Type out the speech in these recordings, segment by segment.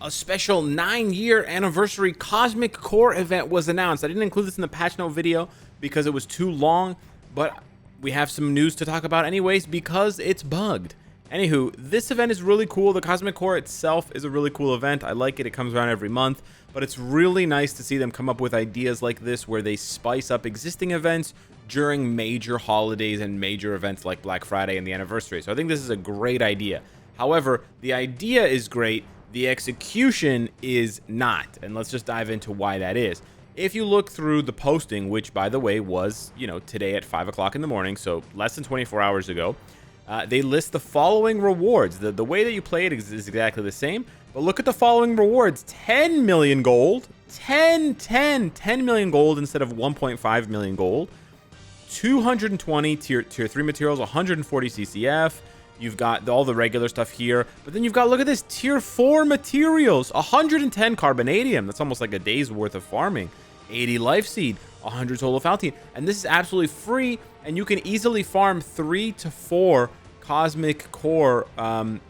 a special 9-year anniversary Cosmic Core event was announced. I didn't include this in the patch note video because it was too long, but we have some news to talk about anyways because it's bugged. Anywho, this event is really cool. The Cosmic Core itself is a really cool event. I like it. It comes around every month, but it's really nice to see them come up with ideas like this where they spice up existing events during major holidays and major events like Black Friday and the anniversary. So I think this is a great idea. However, the idea is great. The execution is not. And let's just dive into why that is. If you look through the posting, which by the way was, today at 5 o'clock in the morning, so less than 24 hours ago, they list the following rewards. The way that you play it is exactly the same, but look at the following rewards. 10 million gold, 10 million gold instead of 1.5 million gold, 220 tier 3 materials, 140 CCF. You've got all the regular stuff here, but then you've got, look at this, tier 4 materials, 110 carbonadium. That's almost like a day's worth of farming. 80 life seed, 100 soul of Faltine, and this is absolutely free, and you can easily farm 3 to 4 Cosmic Core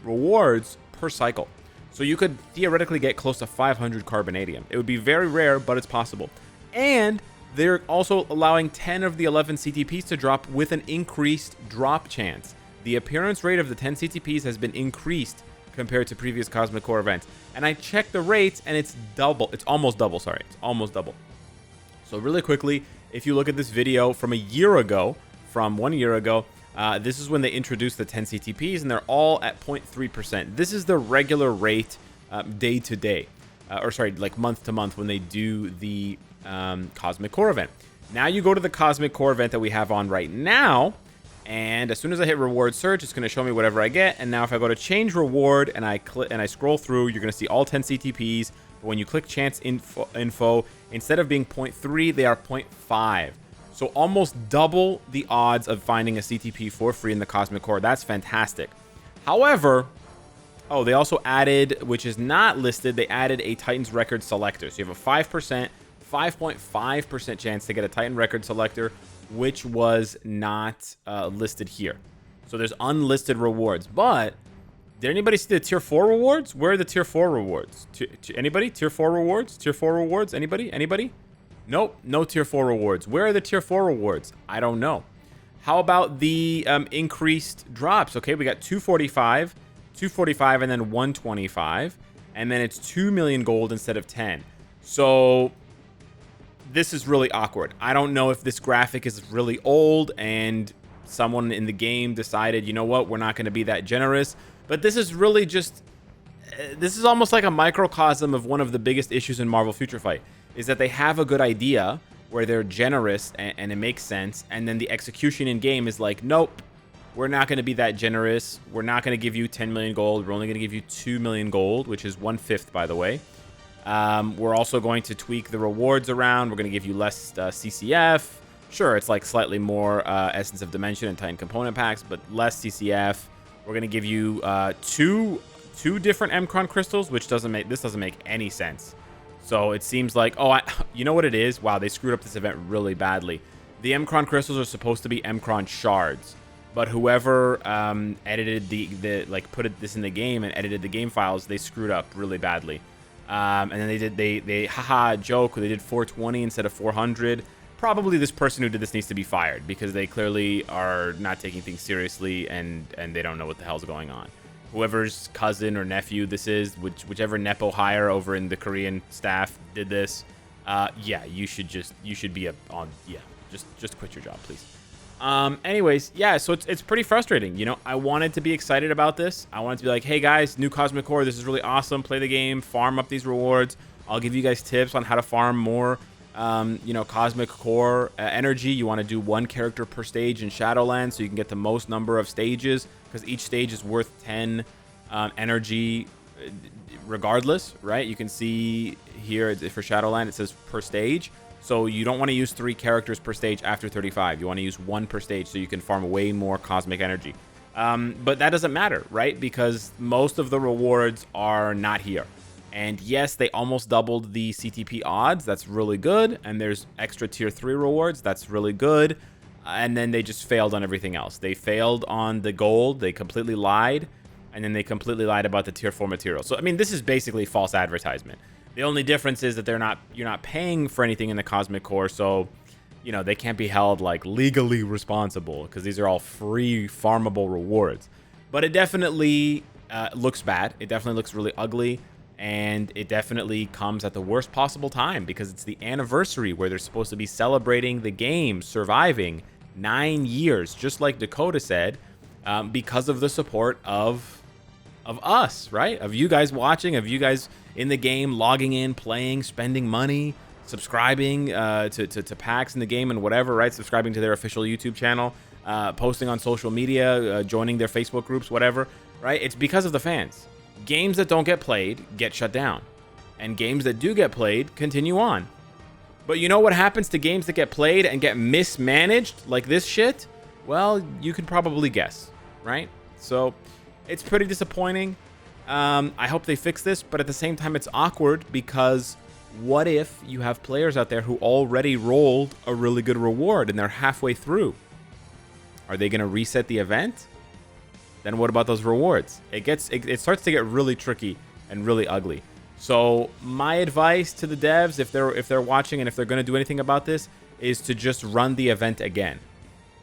rewards per cycle. So you could theoretically get close to 500 carbonadium. It would be very rare, but it's possible. And they're also allowing 10 of the 11 CTPs to drop with an increased drop chance. The appearance rate of the 10 CTPs has been increased compared to previous Cosmic Core events. And I checked the rates, and it's double. It's almost double, sorry. It's almost double. So really quickly, if you look at this video from 1 year ago, this is when they introduced the 10 CTPs, and they're all at 0.3%. This is the regular rate day to day, like month to month when they do the Cosmic Core event. Now you go to the Cosmic Core event that we have on right now, and as soon as I hit reward search, it's going to show me whatever I get. And now if I go to change reward and I click and I scroll through, you're going to see all 10 CTPs. But when you click chance info, instead of being 0.3, they are 0.5. So almost double the odds of finding a CTP for free in the Cosmic Core. That's fantastic. However, they also added, which is not listed, they added a Titan's Record selector. So you have a 5.5% chance to get a Titan Record selector, which was not listed here. So there's unlisted rewards. But did anybody see the tier 4 rewards? Where are the tier 4 rewards? Anybody? Tier 4 rewards? Tier 4 rewards? Anybody? Nope, no tier 4 rewards. Where are the tier 4 rewards? I don't know. How about the increased drops? Okay, we got 245, and then 125. And then it's 2 million gold instead of 10. So this is really awkward. I don't know if this graphic is really old and someone in the game decided, you know what, we're not going to be that generous. But this is really just, this is almost like a microcosm of one of the biggest issues in Marvel Future Fight, is that they have a good idea where they're generous and it makes sense. And then the execution in game is like, nope, we're not going to be that generous. We're not going to give you 10 million gold. We're only going to give you 2 million gold, which is 1/5, by the way. We're also going to tweak the rewards around. We're going to give you less CCF. Sure, it's like slightly more Essence of Dimension and Titan component packs, but less CCF. We're going to give you two different Mcron crystals, which doesn't make any sense. So it seems like, you know what it is? Wow, they screwed up this event really badly. The Mcron crystals are supposed to be Mcron shards, but whoever edited put this in the game and edited the game files, they screwed up really badly. And then they joke, they did 420 instead of 400. Probably this person who did this needs to be fired because they clearly are not taking things seriously and they don't know what the hell's going on. Whoever's cousin or nephew this is, whichever Nepo hire over in the Korean staff did this, you should be just quit your job, please. Anyways, yeah, so it's pretty frustrating. I wanted to be excited about this. I wanted to be like, hey guys, new Cosmic Core, this is really awesome. Play the game, farm up these rewards. I'll give you guys tips on how to farm more Cosmic Core energy. You want to do 1 character per stage in Shadowlands so you can get the most number of stages, because each stage is worth 10 energy regardless, right? You can see here for Shadowland it says per stage. So you don't want to use 3 characters per stage after 35. You want to use 1 per stage so you can farm way more cosmic energy. But that doesn't matter, right? Because most of the rewards are not here. And yes, they almost doubled the CTP odds. That's really good. And there's extra tier 3 rewards. That's really good. And then they just failed on everything else. They failed on the gold. They completely lied. and then they completely lied about the tier 4 material. So I mean, this is basically false advertisement. The only difference is that you're not paying for anything in the Cosmic Core, so you know, they can't be held like legally responsible because these are all free farmable rewards. But it definitely looks bad. It definitely looks really ugly. And it definitely comes at the worst possible time because it's the anniversary where they're supposed to be celebrating the game surviving 9 years, just like Dakota said, because of the support of us, right? Of you guys watching, of you guys in the game, logging in, playing, spending money, subscribing to packs in the game and whatever, right? Subscribing to their official YouTube channel, posting on social media, joining their Facebook groups, whatever, right? It's because of the fans. Games that don't get played get shut down, and games that do get played continue on. But you know what happens to games that get played and get mismanaged like this shit? Well, you could probably guess, right? So it's pretty disappointing. I hope they fix this, but at the same time, it's awkward because what if you have players out there who already rolled a really good reward and they're halfway through? Are they going to reset the event? Then what about those rewards? It starts to get really tricky and really ugly. So my advice to the devs, if they're watching and if they're going to do anything about this, is to just run the event again.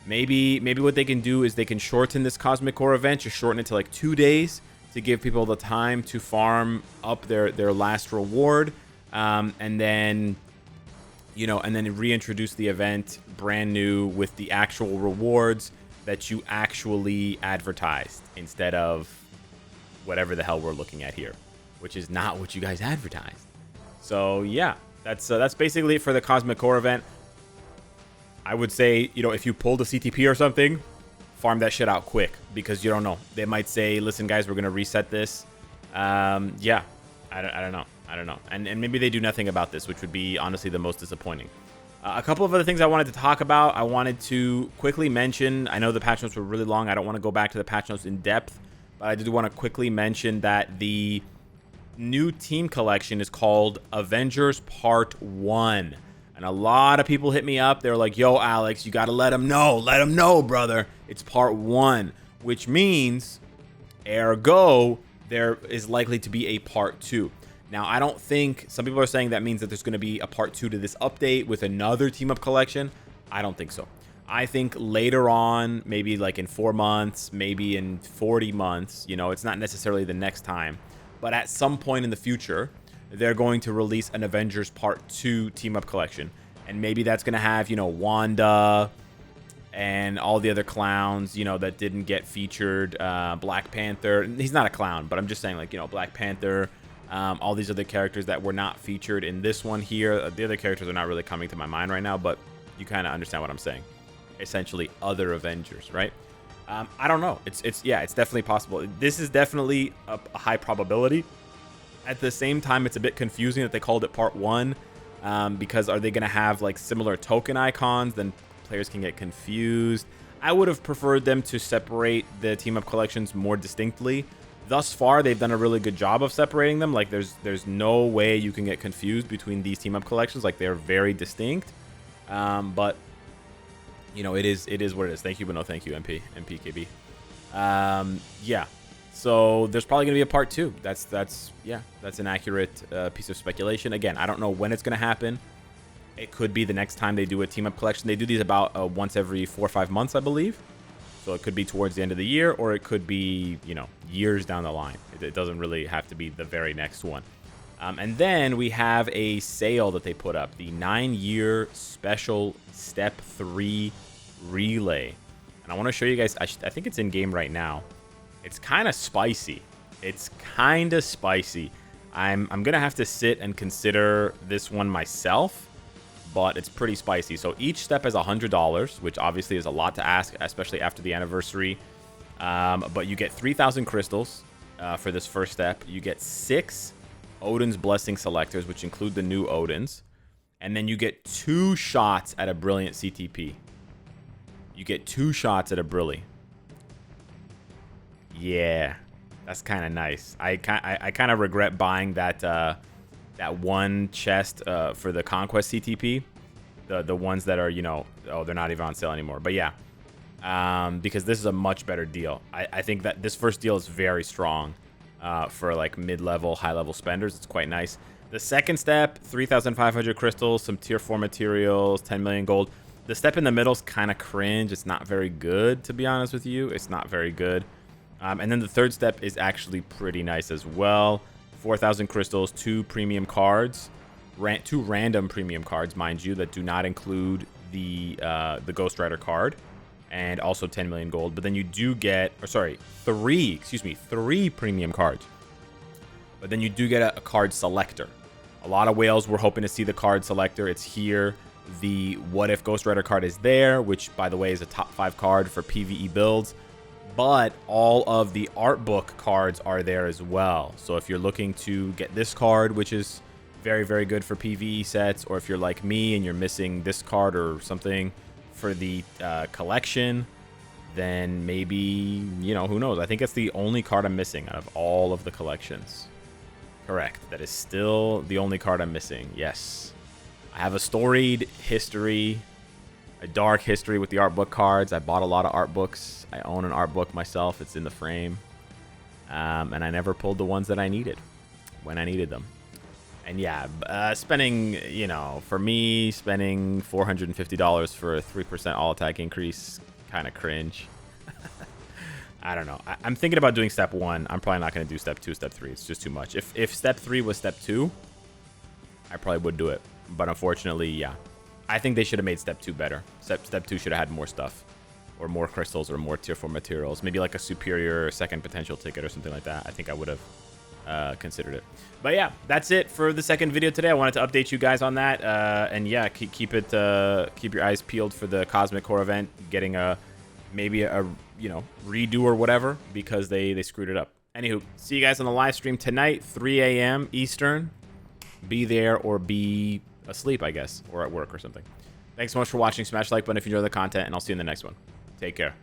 Maybe what they can do is they can shorten this Cosmic Core event, just shorten it to like 2 days to give people the time to farm up their last reward, and then reintroduce the event brand new with the actual rewards that you actually advertised instead of whatever the hell we're looking at here, which is not what you guys advertised. So yeah, that's basically it for the Cosmic Core event. I would say, you know, if you pulled a CTP or something, farm that shit out quick because you don't know. They might say, listen guys, we're gonna reset this. Yeah, I don't know. And maybe they do nothing about this, which would be honestly the most disappointing. A couple of other things I wanted to talk about. I wanted to quickly mention, I know the patch notes were really long. I don't want to go back to the patch notes in depth, but I did want to quickly mention that the new team collection is called Avengers Part 1. And a lot of people hit me up. They're like, yo, Alex, you got to let them know. Let them know, brother. It's Part 1, which means, ergo, there is likely to be a Part 2. Now, I don't think, some people are saying that means that there's going to be a part 2 to this update with another team-up collection. I don't think so. I think later on, maybe like in 4 months, maybe in 40 months, you know, it's not necessarily the next time, but at some point in the future, they're going to release an Avengers Part 2 team-up collection. And maybe that's going to have, you know, Wanda and all the other clowns, you know, that didn't get featured. Black Panther. He's not a clown, but I'm just saying, like, you know, Black Panther. All these other characters that were not featured in this one here. The other characters are not really coming to my mind right now, but you kind of understand what I'm saying. Essentially, other Avengers, right? I don't know. It's definitely possible. This is definitely a high probability. At the same time, it's a bit confusing that they called it Part 1, because are they going to have like similar token icons? Then players can get confused. I would have preferred them to separate the team-up collections more distinctly. Thus far, they've done a really good job of separating them. Like, there's no way you can get confused between these team-up collections. Like, they're very distinct. But, you know, it is what it is. Thank you, but no thank you, MPKB. Yeah. So there's probably going to be a part 2. That's an accurate piece of speculation. Again, I don't know when it's going to happen. It could be the next time they do a team-up collection. They do these about once every 4 or 5 months, I believe. So it could be towards the end of the year, or it could be, you know, years down the line. It doesn't really have to be the very next one. And then we have a sale that they put up, the 9-year special Step 3 relay. And I want to show you guys, I think it's in game right now. It's kind of spicy. I'm going to have to sit and consider this one myself, but it's pretty spicy. So each step is $100, which obviously is a lot to ask, especially after the anniversary. But you get 3,000 crystals for this first step. You get 6 Odin's Blessing selectors, which include the new Odins. And then you get 2 shots at a brilliant CTP. You get 2 shots at a brilly. Yeah, that's kind of nice. I kind of regret buying that one chest for the Conquest CTP. The ones that are, you know, oh, they're not even on sale anymore. But yeah, because this is a much better deal. I think that this first deal is very strong for like mid-level, high-level spenders. It's quite nice. The second step, 3,500 crystals, some tier 4 materials, 10 million gold. The step in the middle is kind of cringe. It's not very good, to be honest with you. It's not very good. And then the third step is actually pretty nice as well. 4,000 crystals, 2 premium cards, 2 random premium cards, mind you, that do not include the Ghost Rider card, and also 10 million gold. But then you do get, or sorry, 3 premium cards. But then you do get a card selector. A lot of whales were hoping to see the card selector. It's here. The What If Ghost Rider card is there, which, by the way, is a top 5 card for PvE builds. But all of the art book cards are there as well. So if you're looking to get this card, which is very, very good for PvE sets, or if you're like me and you're missing this card or something for the collection, then maybe, you know, who knows? I think it's the only card I'm missing out of all of the collections. Correct. That is still the only card I'm missing. Yes. I have a storied history, a dark history with the art book cards. I bought a lot of art books. I own an art book myself. It's in the frame. And I never pulled the ones that I needed when I needed them. And yeah, spending, you know, for me, spending $450 for a 3% all attack increase, kind of cringe. I don't know. I'm thinking about doing step 1. I'm probably not going to do step 2, step 3. It's just too much. If step 3 was step 2, I probably would do it. But unfortunately, yeah. I think they should have made step 2 better. Step 2 should have had more stuff, or more crystals, or more tier 4 materials. Maybe like a superior second potential ticket or something like that. I think I would have considered it. But yeah, that's it for the second video today. I wanted to update you guys on that. And yeah, keep your eyes peeled for the Cosmic Core event, getting maybe a you know, redo or whatever, because they screwed it up. Anywho, see you guys on the live stream tonight, 3 a.m. Eastern. Be there or be asleep, I guess, or at work or something. Thanks so much for watching. Smash the like button if you enjoy the content, and I'll see you in the next one. Take care.